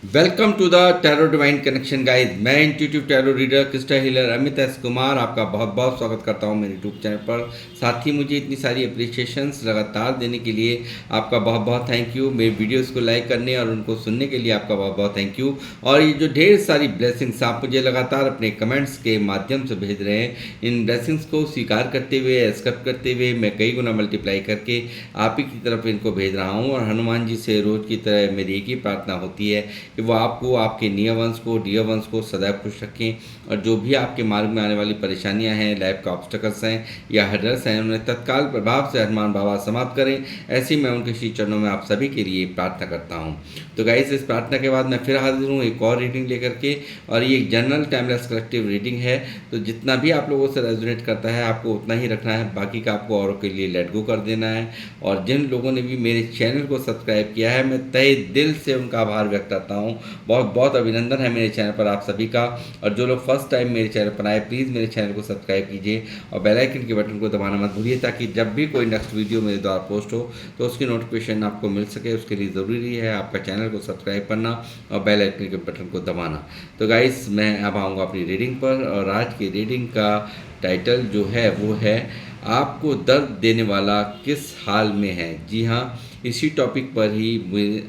Welcome to the tarot divine connection guys. मैं intuitive tarot reader crystal healer Amit S Kumar आपका बहुत बहुत स्वागत करता हूं मेरे यूट्यूब चैनल पर। साथ ही मुझे इतनी सारी अप्रिशिएशंस लगातार देने के लिए आपका बहुत बहुत थैंक यू। मेरे वीडियोस को लाइक करने और उनको सुनने के लिए आपका बहुत बहुत थैंक यू। और ये जो ढेर सारी ब्लेसिंग्स आप मुझे लगातार अपने कमेंट्स के माध्यम से भेज रहे हैं, इन ब्लेसिंग्स को स्वीकार करते हुए, एक्सेप्ट करते हुए मैं कई गुना मल्टीप्लाई करके आप ही की तरफ इनको भेज रहा हूँ। और हनुमान जी से रोज़ की तरह मेरी एक ही प्रार्थना होती है कि वो आपको, आपके नियर वंश को, डियर वंश को सदैव खुश रखें। और जो भी आपके मार्ग में आने वाली परेशानियां हैं, लाइफ का ऑब्स्टकल्स हैं या हर्डल्स हैं, उन्हें तत्काल प्रभाव से हनुमान बाबा समाप्त करें। ऐसी मैं उनके श्री चरणों में आप सभी के लिए प्रार्थना करता हूँ। तो गाइस, इस प्रार्थना के बाद मैं फिर हाजिर हूँ एक और रीडिंग लेकर के। और ये एक जनरल टाइमलेस कलेक्टिव रीडिंग है, तो जितना भी आप लोगों से रेजोनेट करता है आपको उतना ही रखना है, बाकी का आपको औरों के लिए लेट गो कर देना है। और जिन लोगों ने भी मेरे चैनल को सब्सक्राइब किया है, मैं तहे दिल से उनका आभार व्यक्त करता हूँ। बहुत बहुत अभिनंदन है मेरे चैनल पर आप सभी का। और जो लोग फर्स्ट टाइम मेरे चैनल पर आए, प्लीज़ मेरे चैनल को सब्सक्राइब कीजिए और बेल आइकन के बटन को दबाना मत भूलिए, ताकि जब भी कोई नेक्स्ट वीडियो मेरे द्वारा पोस्ट हो तो उसकी नोटिफिकेशन आपको मिल सके। उसके लिए ज़रूरी है आपका चैनल को सब्सक्राइब करना और बेल आइकन के बटन को दबाना। तो गाइस, मैं अब आऊँगा अपनी रीडिंग पर। और आज की रीडिंग का टाइटल जो है वो है, आपको दर्द देने वाला किस हाल में है। जी हाँ, इसी टॉपिक पर ही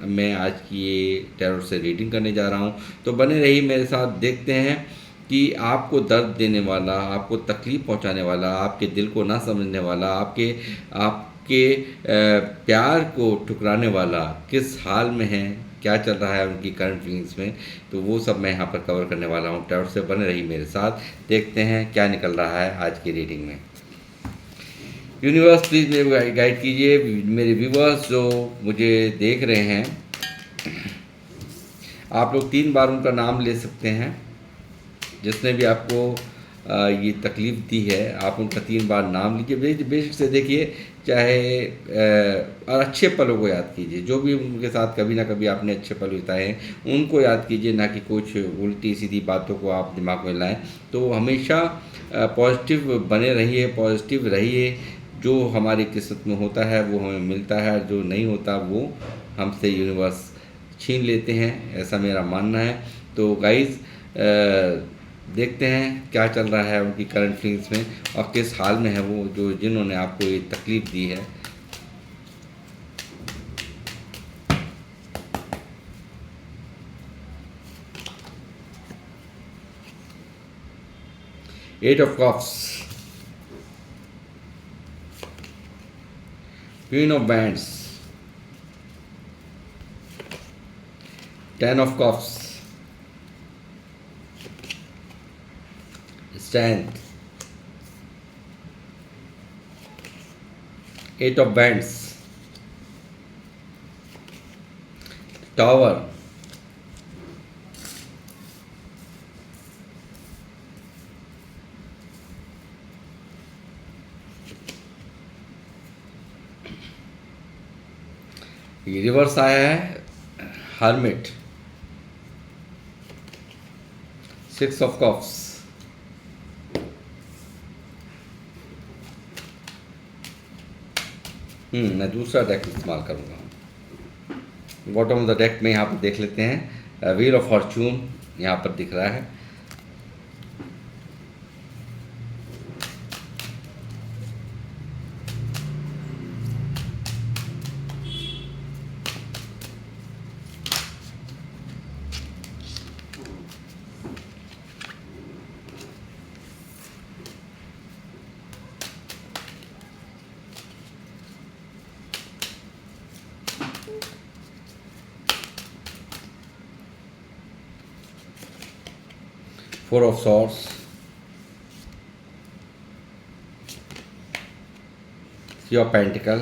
मैं आज की ये टैरो से रीडिंग करने जा रहा हूँ। तो बने रहिए मेरे साथ। देखते हैं कि आपको दर्द देने वाला, आपको तकलीफ़ पहुँचाने वाला, आपके दिल को ना समझने वाला, आपके आपके प्यार को ठुकराने वाला किस हाल में है, क्या चल रहा है उनकी करंट फीलिंग्स में, तो वो सब मैं यहाँ पर कवर करने वाला हूँ। टैरो से बने रहिए मेरे साथ। देखते हैं क्या निकल रहा है आज की रीडिंग में। यूनिवर्स प्लीज़ मेरे गाइड कीजिए। मेरे व्यूवर्स जो मुझे देख रहे हैं, आप लोग 3 बार उनका नाम ले सकते हैं। जिसने भी आपको ये तकलीफ़ दी है, आप उनका 3 बार नाम लीजिए। बेशक से देखिए, चाहे और अच्छे पलों को याद कीजिए। जो भी उनके साथ कभी ना कभी आपने अच्छे पल बिताए हैं उनको याद कीजिए, ना कि कुछ उल्टी सीधी बातों को आप दिमाग में लाएं। तो हमेशा पॉजिटिव बने रहिए, पॉजिटिव रहिए। जो हमारी किस्मत में होता है वो हमें मिलता है, जो नहीं होता वो हमसे यूनिवर्स छीन लेते हैं, ऐसा मेरा मानना है। तो गाइज़, देखते हैं क्या चल रहा है उनकी करंट फीलिंग्स में और किस हाल में है वो, जो जिन्होंने आपको ये तकलीफ़ दी है। Eight of cups, queen of wands, 10 of cups, strength, 8 of wands, tower, ये रिवर्स आया है हर्मिट, 6 ऑफ कप्स, मैं दूसरा डेक इस्तेमाल करूँगा। बॉटम ऑफ द डेक में यहाँ पर देख लेते हैं, व्हील ऑफ फॉर्चून यहाँ पर दिख रहा है। Four of swords, three of pentacle,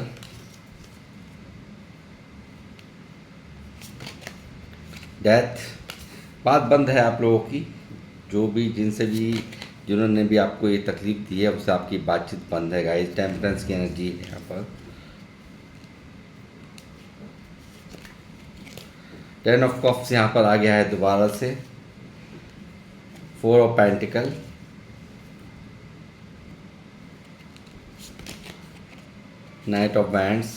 death. बात बंद है आप लोगों की। जो भी जिनसे भी जिन्होंने भी आपको ये तकलीफ दी है उससे आपकी बातचीत बंद है गाइस। टेम्परेंस की एनर्जी है यहाँ पर। 10 ऑफ कप्स यहाँ पर आ गया है दोबारा से। 4 of pentacle, night of bands,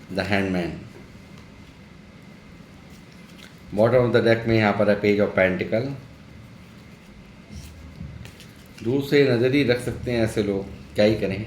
the handman. Bottom of the deck में यहाँ पर है पेज ऑफ पेंटिकल। दूर से नज़र ही रख सकते हैं ऐसे लोग, क्या ही करें।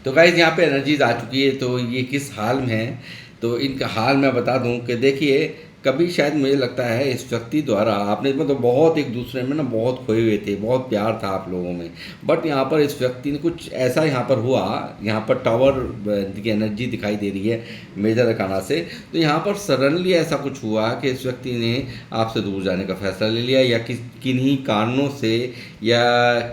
तो गाइज यहाँ पे एनर्जीज आ चुकी है, तो ये किस हाल में है, तो इनका हाल मैं बता दूं कि देखिए, कभी शायद मुझे लगता है इस व्यक्ति द्वारा आपने मतलब बहुत एक दूसरे में ना बहुत खोए हुए थे, बहुत प्यार था आप लोगों में, बट यहाँ पर इस व्यक्ति ने कुछ ऐसा यहाँ पर हुआ, यहाँ पर टावर की एनर्जी दिखाई दे रही है मेजर अरकाना से। तो यहाँ पर सडनली ऐसा कुछ हुआ कि इस व्यक्ति ने आपसे दूर जाने का फैसला ले लिया, या किन्हीं कारणों से, या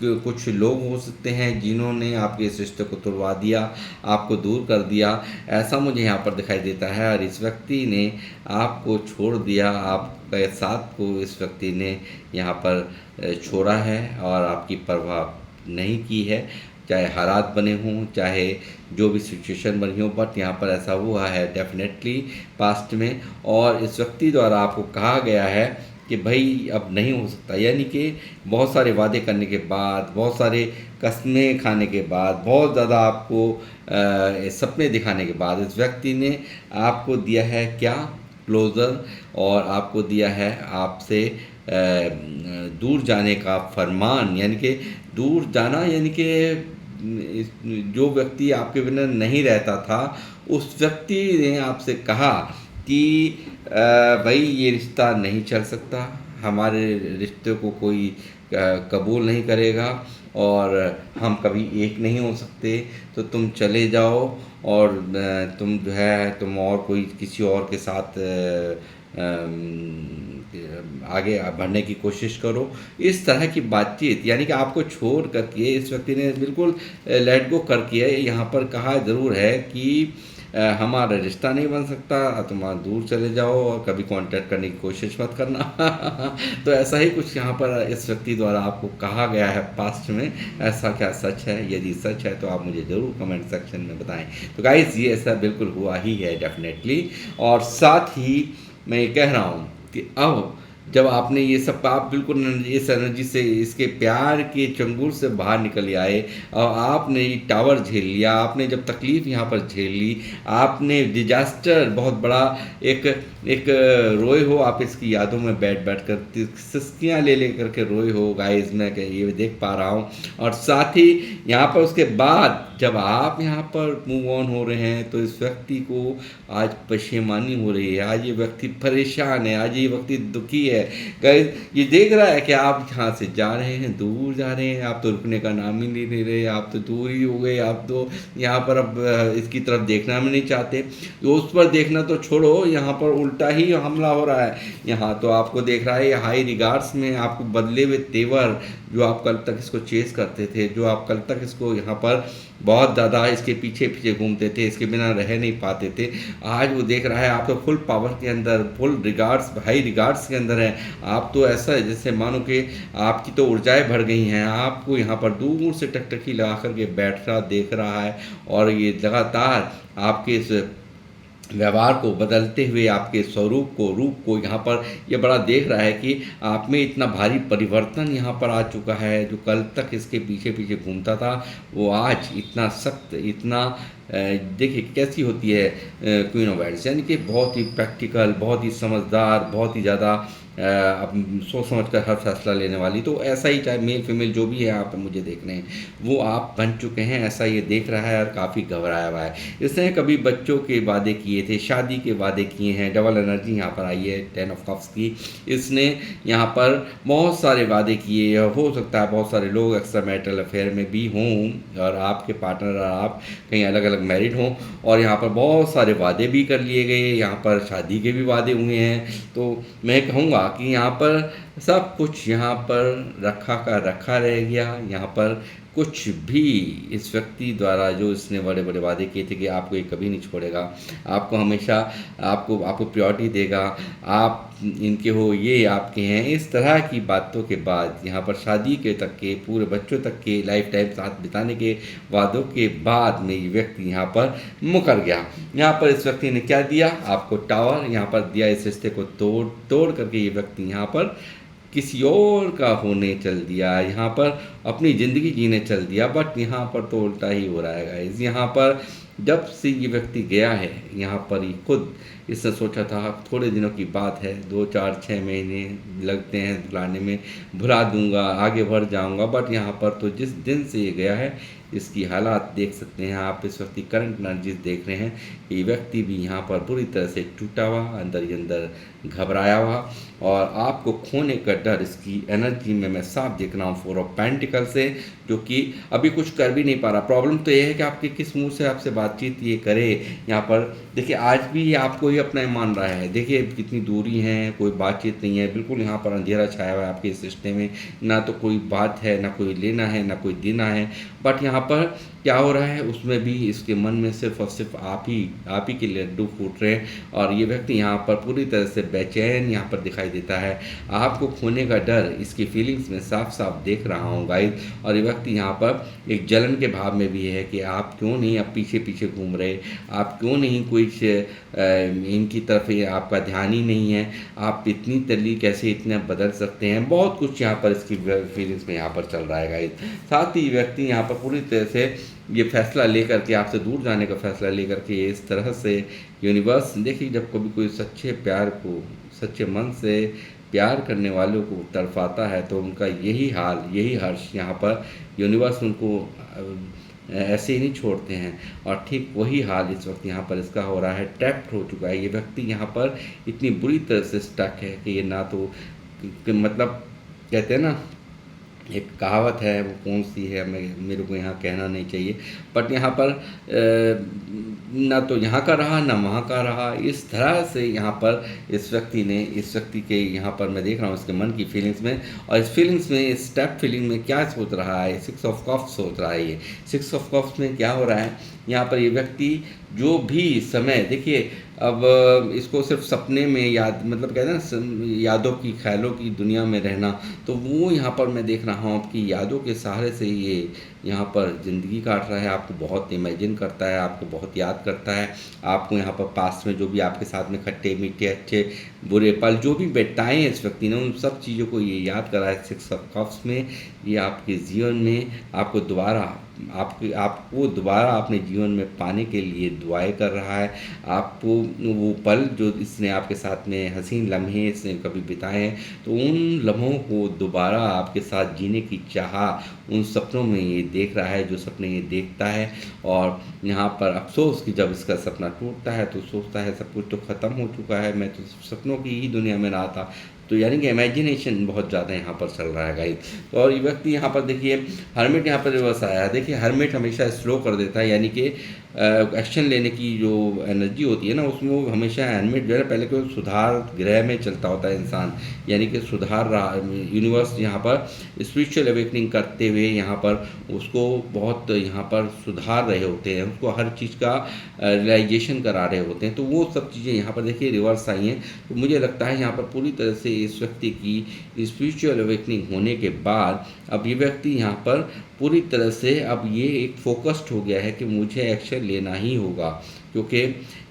कुछ लोग हो सकते हैं जिन्होंने आपके इस रिश्ते को तोड़वा दिया, आपको दूर कर दिया, ऐसा मुझे यहाँ पर दिखाई देता है। और इस व्यक्ति ने आपको छोड़ दिया, आपके साथ को इस व्यक्ति ने यहाँ पर छोड़ा है और आपकी परवाह नहीं की है, चाहे हालात बने हों, चाहे जो भी सिचुएशन बनी हो, बट यहाँ पर ऐसा हुआ है डेफिनेटली पास्ट में। और इस व्यक्ति द्वारा आपको कहा गया है कि भाई अब नहीं हो सकता, यानी कि बहुत सारे वादे करने के बाद, बहुत सारे कस्में खाने के बाद, बहुत ज़्यादा आपको सपने दिखाने के बाद इस व्यक्ति ने आपको दिया है क्या, क्लोज़र, और आपको दिया है आपसे दूर जाने का फरमान। यानी कि दूर जाना, यानी कि जो व्यक्ति आपके बिना नहीं रहता था, उस व्यक्ति ने आपसे कहा कि भाई ये रिश्ता नहीं चल सकता, हमारे रिश्ते को कोई कबूल नहीं करेगा और हम कभी एक नहीं हो सकते, तो तुम चले जाओ और तुम जो है तुम और कोई किसी और के साथ आगे बढ़ने की कोशिश करो। इस तरह की बातचीत, यानी कि आपको छोड़ करके इस व्यक्ति ने बिल्कुल लेट गो कर किया। यहाँ पर कहा ज़रूर है कि हमारा रिश्ता नहीं बन सकता, तुम दूर चले जाओ और कभी कांटेक्ट करने की कोशिश मत करना। तो ऐसा ही कुछ यहाँ पर इस व्यक्ति द्वारा आपको कहा गया है पास्ट में। ऐसा क्या सच है? यदि सच है तो आप मुझे ज़रूर कमेंट सेक्शन में बताएं। तो गाइज़, ये ऐसा बिल्कुल हुआ ही है डेफिनेटली। और साथ ही मैं ये कह रहा हूँ कि अब जब आपने ये सब, आप बिल्कुल इस एनर्जी से, इसके प्यार के चंगुल से बाहर निकल आए और आपने ये टावर झेल लिया, आपने जब तकलीफ़ यहाँ पर झेल ली, आपने डिजास्टर बहुत बड़ा एक रोए हो आप इसकी यादों में बैठ कर सिस्कियाँ ले करके रोए हो गाइस, मैं ये देख पा रहा हूँ। और साथ ही यहाँ पर उसके बाद जब आप यहाँ पर मूव ऑन हो रहे हैं, तो इस व्यक्ति को आज पशेमानी हो रही है, आज ये व्यक्ति परेशान है, आज ये व्यक्ति दुखी है। गाइस, ये देख रहा है कि आप यहाँ से जा रहे हैं, दूर जा रहे हैं, आप तो रुकने का नाम ही नहीं ले रहे, आप तो दूर ही हो गए, आप तो यहाँ पर अब इसकी तरफ देखना भी नहीं चाहते। तो उस पर देखना तो छोड़ो, यहाँ पर उल्टा ही हमला हो रहा है। यहाँ तो आपको देख रहा है हाई रिगार्ड्स में, आपको बदले हुए तेवर, जो आप कल तक इसको चेस करते थे, जो आप कल तक इसको यहाँ पर बहुत ज़्यादा इसके पीछे पीछे घूमते थे, इसके बिना रह नहीं पाते थे, आज वो देख रहा है आप तो फुल पावर के अंदर, फुल रिगार्ड्स, हाई रिगार्ड्स के अंदर है। आप तो ऐसा है जैसे मानो कि आपकी तो ऊर्जाएं भर गई हैं, आपको यहाँ पर दूर से टकटकी लगा करके बैठ रहा देख रहा है, और ये लगातार आपके इस व्यवहार को बदलते हुए, आपके स्वरूप को, रूप को यहाँ पर ये बड़ा देख रहा है कि आप में इतना भारी परिवर्तन यहाँ पर आ चुका है। जो कल तक इसके पीछे पीछे घूमता था, वो आज इतना सख्त, इतना देखिए कैसी होती है क्वीन ऑफ वांड्स, यानी कि बहुत ही प्रैक्टिकल, बहुत ही समझदार, बहुत ही ज़्यादा अब सोच समझ कर हर फैसला लेने वाली। तो ऐसा ही, चाहे मेल फीमेल जो भी है आप मुझे देख रहे हैं, वो आप बन चुके हैं, ऐसा ये देख रहा है और काफ़ी घबराया हुआ है। इसने कभी बच्चों के वादे किए थे, शादी के वादे किए हैं, डबल एनर्जी यहाँ पर आई है 10 ऑफ कप्स की। इसने यहाँ पर बहुत सारे वादे किए, हो सकता है बहुत सारे लोग एक्स्ट्रा मैरिटल अफेयर में भी हों और आपके पार्टनर और आप कहीं अलग अलग मैरिड हों, और यहाँ पर बहुत सारे वादे भी कर लिए गए, यहाँ पर शादी के भी वादे हुए हैं। तो मैं कहूँगा कि यहाँ पर सब कुछ यहाँ पर रखा का रखा रह गया। यहाँ पर कुछ भी इस व्यक्ति द्वारा, जो इसने बड़े बड़े वादे किए थे कि आपको ये कभी नहीं छोड़ेगा, आपको हमेशा आपको प्रायोरिटी देगा, आप इनके हो, ये आपके हैं, इस तरह की बातों के बाद यहाँ पर शादी के तक के, पूरे बच्चों तक के लाइफ टाइम साथ बिताने के वादों के बाद में ये व्यक्ति यहाँ पर मुकर गया। यहाँ पर इस व्यक्ति ने क्या दिया? आपको टावर यहाँ पर दिया। इस रिश्ते को तोड़ करके ये व्यक्ति यहाँ पर किसी और का होने चल दिया, यहाँ पर अपनी ज़िंदगी जीने चल दिया। बट यहाँ पर तो उल्टा ही हो रहा है गाइस। यहाँ पर जब से ये व्यक्ति गया है यहाँ पर, ही खुद इसने सोचा था थोड़े दिनों की बात है, 2 4 6 महीने लगते हैं भुलाने में, भुला दूंगा, आगे बढ़ जाऊंगा। बट यहाँ पर तो जिस दिन से ये गया है, इसकी हालात देख सकते हैं आप। इस वक्त करंट एनर्जीज देख रहे हैं। ये व्यक्ति भी यहाँ पर बुरी तरह से टूटा हुआ, अंदर ही अंदर घबराया हुआ, और आपको खोने का डर इसकी एनर्जी में मैं साफ देख रहा हूँ। 4 ऑफ पेंटिकल से, जो कि अभी कुछ कर भी नहीं पा रहा। प्रॉब्लम तो ये है कि आपके किस मुंह से आपसे बातचीत ये करे। यहाँ पर देखिए, आज भी ये आपको ही अपना मान रहा है। देखिए कितनी दूरी है, कोई बातचीत नहीं है, बिल्कुल यहाँ पर अंधेरा छाया हुआ है आपके इस रिश्ते में। ना तो कोई बात है, ना कोई लेना है, ना कोई देना है। बट यहाँ पर क्या हो रहा है, उसमें भी इसके मन में सिर्फ और सिर्फ आप ही के लड्डू फूट रहे हैं। और ये व्यक्ति यहाँ पर पूरी तरह से बेचैन यहाँ पर दिखाई देता है। आपको खोने का डर इसकी फीलिंग्स में साफ साफ देख रहा हूँ गाइस। और ये व्यक्ति यहाँ पर एक जलन के भाव में भी है कि आप क्यों नहीं अब पीछे पीछे घूम रहे, आप क्यों नहीं कुछ इनकी तरफ आपका ध्यान ही नहीं है, आप इतनी तली कैसे इतना बदल सकते हैं। बहुत कुछ यहाँ पर इसकी फीलिंग्स में यहाँ पर चल रहा है गाइस। साथ ही व्यक्ति यहाँ पर पूरी तरह से ये फैसला लेकर के, आपसे दूर जाने का फैसला लेकर के इस तरह से यूनिवर्स, देखिए जब कभी कोई सच्चे प्यार को, सच्चे मन से प्यार करने वालों को तड़पाता है, तो उनका यही हाल, यही हर्ष यहाँ पर यूनिवर्स उनको ऐसे ही नहीं छोड़ते हैं। और ठीक वही हाल इस वक्त यहाँ पर इसका हो रहा है। ट्रैप्ड हो चुका है ये व्यक्ति यहाँ पर, इतनी बुरी तरह से स्टक है कि ये ना तो मतलब कहते हैं ना, एक कहावत है, वो कौन सी है मेरे को यहाँ कहना नहीं चाहिए। बट यहाँ पर ना तो यहाँ का रहा, ना वहाँ का रहा। इस तरह से यहाँ पर इस व्यक्ति के यहाँ पर मैं देख रहा हूँ इसके मन की फीलिंग्स में। और इस फीलिंग्स में, इस स्टेप फीलिंग में क्या सोच रहा है, 6 ऑफ कप्स सोच रहा है। ये 6 ऑफ कप्स में क्या हो रहा है यहाँ पर, ये व्यक्ति जो भी समय, देखिए अब इसको सिर्फ सपने में याद, मतलब कहते हैं ना यादों की, ख्यालों की दुनिया में रहना, तो वो यहाँ पर मैं देख रहा हूँ आपकी यादों के सहारे से ये यहाँ पर ज़िंदगी काट रहा है। आपको बहुत इमेजिन करता है, आपको बहुत याद करता है। आपको यहाँ पर पास में जो भी आपके साथ में खट्टे मीठे अच्छे बुरे पल जो भी बिताए हैं इस व्यक्ति ने, उन सब चीज़ों को ये याद करा है 6 ऑफ कप्स में। ये आपके जीवन में आपको दोबारा अपने जीवन में पाने के लिए दुआएं कर रहा है। आपको वो पल जो इसने आपके साथ में हसीन लम्हे इसने कभी बिताए हैं, तो उन लम्हों को दोबारा आपके साथ जीने की चाह उन सपनों में ये देख रहा है, जो सपने ये देखता है। और यहाँ पर अफसोस कि जब इसका सपना टूटता है तो सोचता है सब कुछ तो ख़त्म हो चुका है, मैं तो सपनों की ही दुनिया में रहा था। तो यानी कि इमेजिनेशन बहुत ज़्यादा यहाँ पर चल रहा है गाइस। तो और ये व्यक्ति यहाँ पर देखिए, हर्मिट यहाँ पर रिवर्स आया है। देखिए हर्मिट हमेशा स्लो कर देता है, यानी कि एक्शन लेने की जो एनर्जी होती है ना, उसमें वो हमेशा हर्मिट जो है पहले कोई सुधार ग्रह में चलता होता है इंसान, यानी कि सुधार रहा यूनिवर्स यहाँ पर स्पिरिचुअल अवेकनिंग करते हुए यहाँ पर उसको बहुत यहाँ पर सुधार रहे होते हैं, उसको हर चीज़ का रियलाइजेशन करा रहे होते हैं। तो वो सब चीज़ें यहाँ पर देखिए रिवर्स आई हैं। तो मुझे लगता है यहाँ पर पूरी तरह से इस व्यक्ति की स्पिरिचुअल अवेकनिंग होने के बाद अब ये व्यक्ति यहाँ पर पूरी तरह से अब ये एक फोकस्ड हो गया है कि मुझे एक्शन लेना ही होगा, क्योंकि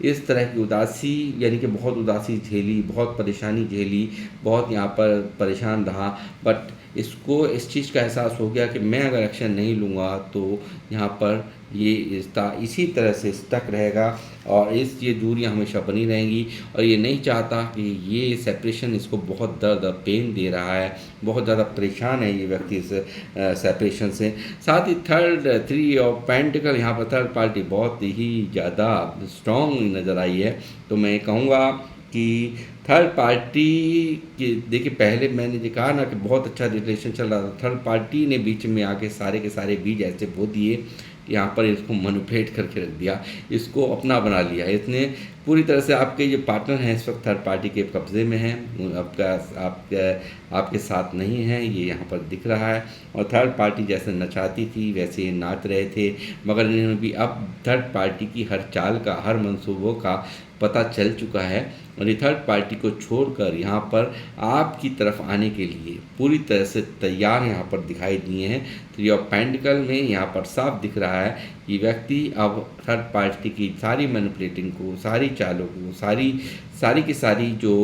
इस तरह की उदासी, यानी कि बहुत उदासी झेली, बहुत परेशानी झेली, बहुत यहाँ पर परेशान रहा। बट इसको इस चीज़ का एहसास हो गया कि मैं अगर एक्शन नहीं लूँगा तो यहाँ पर ये रिश्ता इसी तरह से स्टक रहेगा और ये दूरियां हमेशा बनी रहेंगी। और ये नहीं चाहता कि ये सेपरेशन इसको बहुत दर्द और पेन दे रहा है, बहुत ज़्यादा परेशान है ये व्यक्ति इस सेपरेशन से। साथ ही 3 ऑफ पेंटिकल यहाँ पर थर्ड पार्टी बहुत ही ज़्यादा स्ट्रॉन्ग नज़र आई है। तो मैं कहूँगा कि थर्ड पार्टी की, देखिए पहले मैंने जो कहा ना कि बहुत अच्छा रिलेशन चल रहा था, थर्ड पार्टी ने बीच में आके सारे के सारे बीज ऐसे बो दिए, यहाँ पर इसको मैनिपुलेट करके रख दिया, इसको अपना बना लिया। इसने पूरी तरह से आपके ये पार्टनर हैं इस वक्त थर्ड पार्टी के कब्ज़े में हैं, आपके साथ नहीं है, ये यहाँ पर दिख रहा है। और थर्ड पार्टी जैसे नचाती थी वैसे ये नाच रहे थे, मगर इन्होंने भी अब थर्ड पार्टी की हर चाल का, हर मंसूबों का पता चल चुका है और ये थर्ड पार्टी को छोड़कर यहाँ पर आपकी तरफ आने के लिए पूरी तरह से तैयार यहाँ पर दिखाई दिए हैं। 3 ऑफ पेंटिकल में यहाँ पर साफ दिख रहा है कि व्यक्ति अब थर्ड पार्टी की सारी मैनिपुलेटिंग को, सारी चालों को, सारी की सारी जो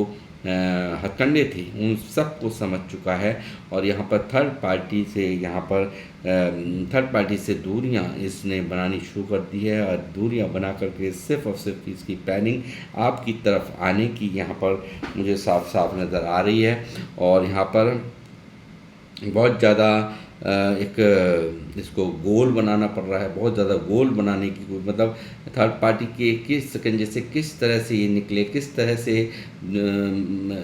हथकंडे थे उन सब को समझ चुका है और यहाँ पर थर्ड पार्टी से दूरियां इसने बनानी शुरू कर दी है और दूरियां बना करके सिर्फ और सिर्फ इसकी प्लानिंग आपकी तरफ आने की यहाँ पर मुझे साफ साफ नज़र आ रही है। और यहाँ पर बहुत ज़्यादा इसको गोल बनाना पड़ रहा है, बहुत ज़्यादा गोल बनाने की मतलब थर्ड पार्टी के किस शिकंजे से किस तरह से ये निकले, किस तरह से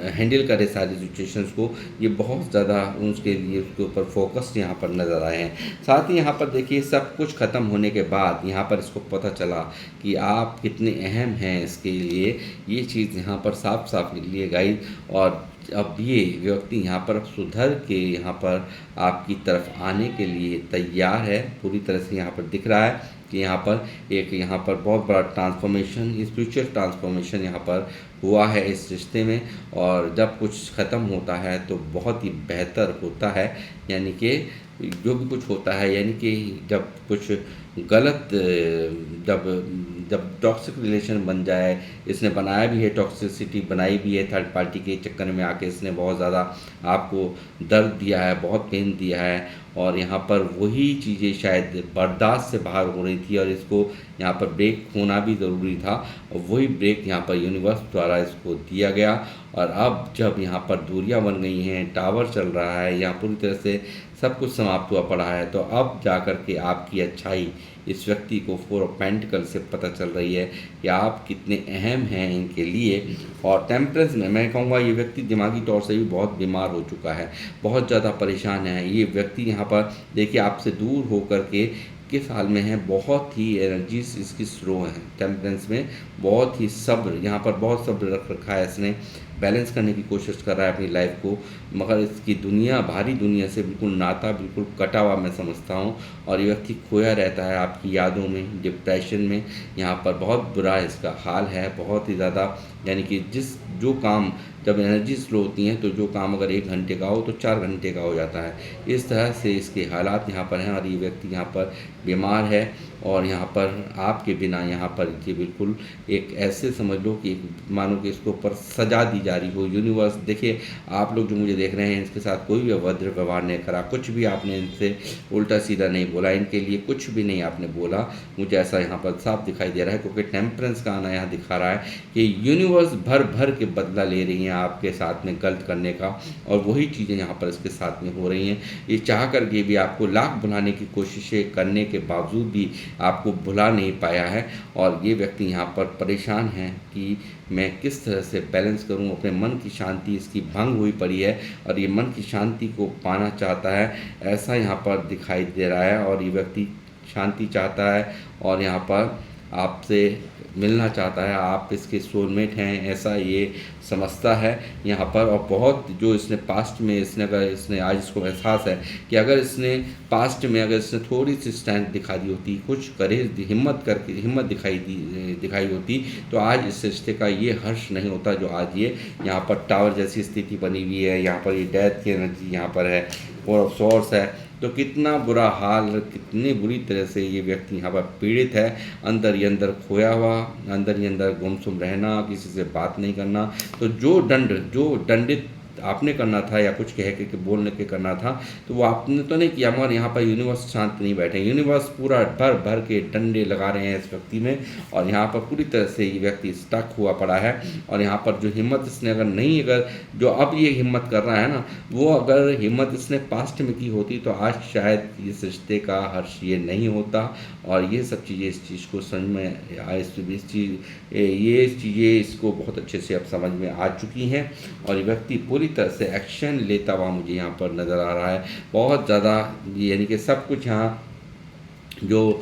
हैंडल करे सारी सिचुएशंस को, ये बहुत ज़्यादा उसके लिए उसके ऊपर फोकस यहाँ पर नज़र आए हैं। साथ ही यहाँ पर देखिए सब कुछ ख़त्म होने के बाद यहाँ पर इसको पता चला कि आप कितने अहम हैं इसके लिए, ये चीज़ यहाँ पर साफ साफ निकली है गाइस। और अब ये व्यक्ति यहाँ पर सुधर के यहाँ पर आपकी तरफ आने के लिए तैयार है, पूरी तरह से यहाँ पर दिख रहा है कि यहाँ पर बहुत बड़ा ट्रांसफॉर्मेशन, स्पिरिचुअल ट्रांसफॉर्मेशन यहाँ पर हुआ है इस रिश्ते में। और जब कुछ ख़त्म होता है तो बहुत ही बेहतर होता है, यानी कि जो भी कुछ होता है, यानी कि जब कुछ गलत जब जब टॉक्सिक रिलेशन बन जाए, इसने बनाया भी है, टॉक्सिसिटी बनाई भी है, थर्ड पार्टी के चक्कर में आके इसने बहुत ज़्यादा आपको दर्द दिया है, बहुत पेन दिया है और यहाँ पर वही चीज़ें शायद बर्दाश्त से बाहर हो रही थी और इसको यहाँ पर ब्रेक होना भी ज़रूरी था और वही ब्रेक यहाँ पर यूनिवर्स द्वारा इसको दिया गया। और अब जब यहाँ पर दूरियां बन गई हैं, टावर चल रहा है, यहाँ पूरी तरह से सब कुछ समाप्त हुआ पड़ा है, तो अब जा कर के आपकी अच्छाई इस व्यक्ति को 4 ऑफ पेंटिकल से पता चल रही है कि आप कितने अहम हैं इनके लिए। और टेम्परेंस में मैं कहूँगा ये व्यक्ति दिमागी तौर से भी बहुत बीमार हो चुका है, बहुत ज़्यादा परेशान है ये व्यक्ति। यहाँ पर देखिए आपसे दूर होकर के किस हाल में है, बहुत ही एनर्जीज इसकी स्लो है। टेम्परेंस में बहुत ही सब्र, यहाँ पर बहुत सब्र रख रखा है इसने, बैलेंस करने की कोशिश कर रहा है अपनी लाइफ को, मगर इसकी बाहरी दुनिया से बिल्कुल नाता बिल्कुल कटा हुआ मैं समझता हूँ। और ये व्यक्ति खोया रहता है आपकी यादों में, डिप्रेशन में, यहाँ पर बहुत बुरा इसका हाल है, बहुत ही ज़्यादा। यानी कि जो काम जब एनर्जी स्लो होती हैं तो जो काम अगर 1 घंटे का हो तो 4 घंटे का हो जाता है, इस तरह से इसके हालात यहाँ पर हैं। और ये व्यक्ति यहाँ पर बीमार है और यहाँ पर आपके बिना यहाँ पर ये बिल्कुल एक ऐसे समझ लो कि मानो कि इसके ऊपर सजा दी जा रही हो यूनिवर्स। देखिए आप लोग जो मुझे देख रहे हैं, इसके साथ कोई भी अभद्र व्यवहार नहीं करा, कुछ भी आपने इनसे उल्टा सीधा नहीं बोला, इनके लिए कुछ भी नहीं आपने बोला, मुझे ऐसा यहाँ पर साफ दिखाई दे रहा है। क्योंकि टेम्परेंस का आना यहाँ दिखा रहा है कि यूनिवर्स भर भर के बदला ले रही हैं आपके साथ में गलत करने का, और वही चीज़ें यहाँ पर इसके साथ में हो रही हैं। ये चाह कर के भी आपको लाख भुलाने की कोशिशें करने के बावजूद भी आपको भुला नहीं पाया है। और ये व्यक्ति यहाँ पर परेशान है कि मैं किस तरह से बैलेंस करूं, अपने मन की शांति इसकी भंग हुई पड़ी है और ये मन की शांति को पाना चाहता है, ऐसा यहाँ पर दिखाई दे रहा है। और ये व्यक्ति शांति चाहता है और यहाँ पर आपसे मिलना चाहता है, आप इसके सोलमेट हैं ऐसा ये समझता है यहाँ पर। और बहुत जो इसने पास्ट में इसने आज इसको एहसास है कि अगर इसने पास्ट में अगर इसने थोड़ी सी स्ट्रेंथ दिखा दी होती, कुछ करेज हिम्मत दिखाई होती, तो आज इस रिश्ते का ये हर्ष नहीं होता जो आज ये यहाँ पर टावर जैसी स्थिति बनी हुई है। यहाँ पर ये डेथ की एनर्जी यहाँ पर है, 4 ऑफ सोर्स है। तो कितना बुरा हाल, कितनी बुरी तरह से ये व्यक्ति यहाँ पर पीड़ित है, अंदर ही अंदर खोया हुआ, अंदर ही अंदर गुमसुम रहना, किसी से बात नहीं करना। तो जो दंडित आपने करना था या कुछ कह के बोलने के करना था तो वो आपने तो नहीं किया, मगर यहाँ पर यूनिवर्स शांत नहीं बैठे, यूनिवर्स पूरा भर भर के डंडे लगा रहे हैं इस व्यक्ति में। और यहाँ पर पूरी तरह से ये व्यक्ति स्टक हुआ पड़ा है। और यहाँ पर जो हिम्मत इसने अगर जो अब ये हिम्मत कर रहा है ना, वो अगर हिम्मत इसने पास्ट में की होती तो आज शायद इस रिश्ते का हर्ष ये नहीं होता। और ये सब चीज़ें इस चीज़ को समझ में ये चीज़ें इसको बहुत अच्छे से अब समझ में आ चुकी हैं। और ये व्यक्ति पूरी तरह से एक्शन लेता हुआ मुझे यहाँ पर नज़र आ रहा है, बहुत ज़्यादा। यानी कि सब कुछ यहाँ जो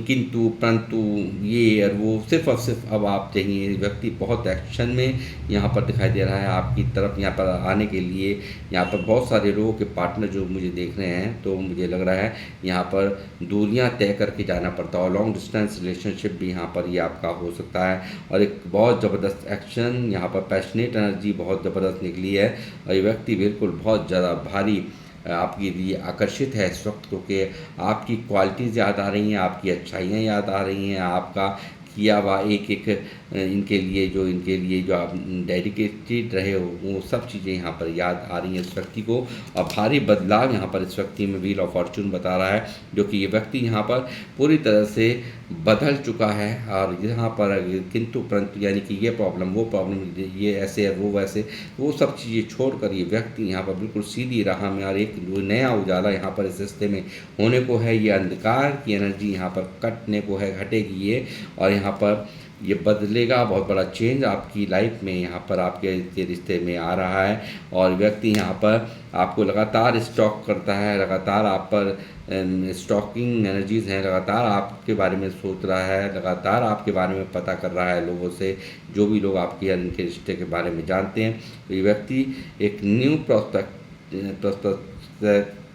किंतु परंतु ये और वो सिर्फ और सिर्फ अब आप चाहिए, व्यक्ति बहुत एक्शन में यहाँ पर दिखाई दे रहा है आपकी तरफ। यहाँ पर आने के लिए यहाँ पर बहुत सारे लोगों के पार्टनर जो मुझे देख रहे हैं, तो मुझे लग रहा है यहाँ पर दूरियां तय करके जाना पड़ता है और लॉन्ग डिस्टेंस रिलेशनशिप भी यहाँ पर ये आपका हो सकता है। और एक बहुत ज़बरदस्त एक्शन यहाँ पर, पैशनेट एनर्जी बहुत ज़बरदस्त निकली है और ये व्यक्ति बिल्कुल बहुत ज़्यादा भारी आपके लिए आकर्षित है इस वक्त, क्योंकि आपकी क्वालिटीज़ याद आ रही हैं, आपकी अच्छाइयाँ याद आ रही हैं, आपका किया हुआ एक एक इनके लिए जो आप डेडिकेटेड रहे हो, वो सब चीज़ें यहाँ पर याद आ रही हैं इस व्यक्ति को। और भारी बदलाव यहाँ पर इस व्यक्ति में व्हील ऑफ फॉर्चून बता रहा है, जो कि ये व्यक्ति यहाँ पर पूरी तरह से बदल चुका है। और यहाँ पर किंतु परंतु यानी कि ये प्रॉब्लम वो प्रॉब्लम, ये ऐसे है वो वैसे, वो सब चीज़ें छोड़कर ये व्यक्ति यहाँ पर बिल्कुल सीधी राह में और एक नया उजाला यहाँ पर इस रिश्ते में होने को है। ये अंधकार की एनर्जी यहाँ पर कटने को है, घटेगी ये, और यहाँ पर ये बदलेगा। बहुत बड़ा चेंज आपकी लाइफ में यहाँ पर आपके रिश्ते में आ रहा है। और व्यक्ति यहाँ पर आपको लगातार स्टॉक करता है, लगातार आप पर स्टॉकिंग एनर्जीज़ हैं, लगातार आपके बारे में सोच रहा है, लगातार आपके बारे में पता कर रहा है लोगों से, जो भी लोग आपके या इनके रिश्ते के बारे में जानते हैं। तो ये व्यक्ति एक न्यू प्रोस्पेक्ट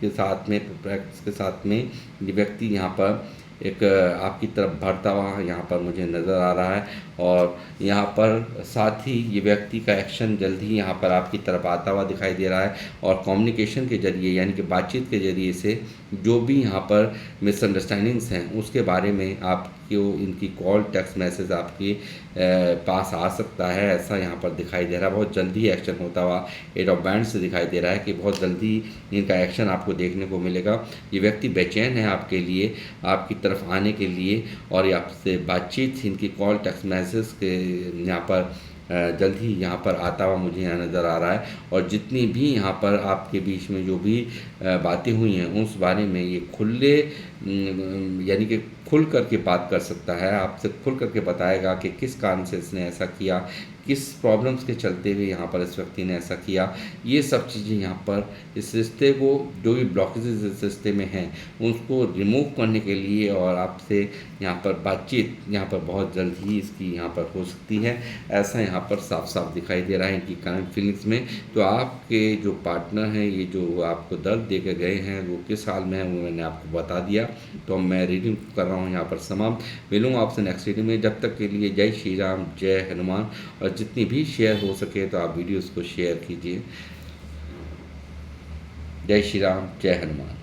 के साथ में, प्रोस्पेक्ट्स के साथ में ये व्यक्ति यहाँ पर एक आपकी तरफ बढ़ता हुआ यहाँ पर मुझे नज़र आ रहा है। और यहाँ पर साथ ही ये व्यक्ति का एक्शन जल्द ही यहाँ पर आपकी तरफ आता हुआ दिखाई दे रहा है। और कम्युनिकेशन के ज़रिए यानी कि बातचीत के ज़रिए से जो भी यहाँ पर मिसअंडरस्टैंडिंग्स हैं उसके बारे में आपको इनकी कॉल, टेक्स्ट मैसेज आपके पास आ सकता है, ऐसा यहाँ पर दिखाई दे रहा है। बहुत जल्दी एक्शन होता हुआ एट ऑफ बैंड से दिखाई दे रहा है कि बहुत जल्दी इनका एक्शन आपको देखने को मिलेगा। ये व्यक्ति बेचैन है आपके लिए, आपकी तरफ आने के लिए, और ये आपसे बातचीत, इनकी कॉल, टेक्स्ट मैसेज के यहाँ पर जल्द ही यहाँ पर आता हुआ मुझे यहाँ नज़र आ रहा है। और जितनी भी यहाँ पर आपके बीच में जो भी बातें हुई हैं उस बारे में ये खुले यानी कि खुल कर के बात कर सकता है, आपसे खुल कर के बताएगा कि किस कारण से इसने ऐसा किया, किस प्रॉब्लम्स के चलते हुए यहाँ पर इस व्यक्ति ने ऐसा किया। ये सब चीज़ें यहाँ पर इस रिश्ते को, जो भी ब्लॉकेजेस इस रिश्ते में हैं उसको रिमूव करने के लिए और आपसे यहाँ पर बातचीत यहाँ पर बहुत जल्द ही इसकी यहाँ पर हो सकती है, ऐसा यहाँ पर साफ साफ दिखाई दे रहा है इनकी करंट फीलिंग्स में। तो आपके जो पार्टनर हैं, ये जो आपको दर्द दे के गए हैं, वो किस हाल में है वो मैंने आपको बता दिया। तो मैं रीडिंग कर रहा हूँ यहाँ पर समाप्त। मिलूँगा आपसे नेक्स्ट रीडिंग में। जब तक के लिए जय श्री राम, जय हनुमान। और जितनी भी शेयर हो सके तो आप वीडियोस को शेयर कीजिए। जय श्री राम, जय हनुमान।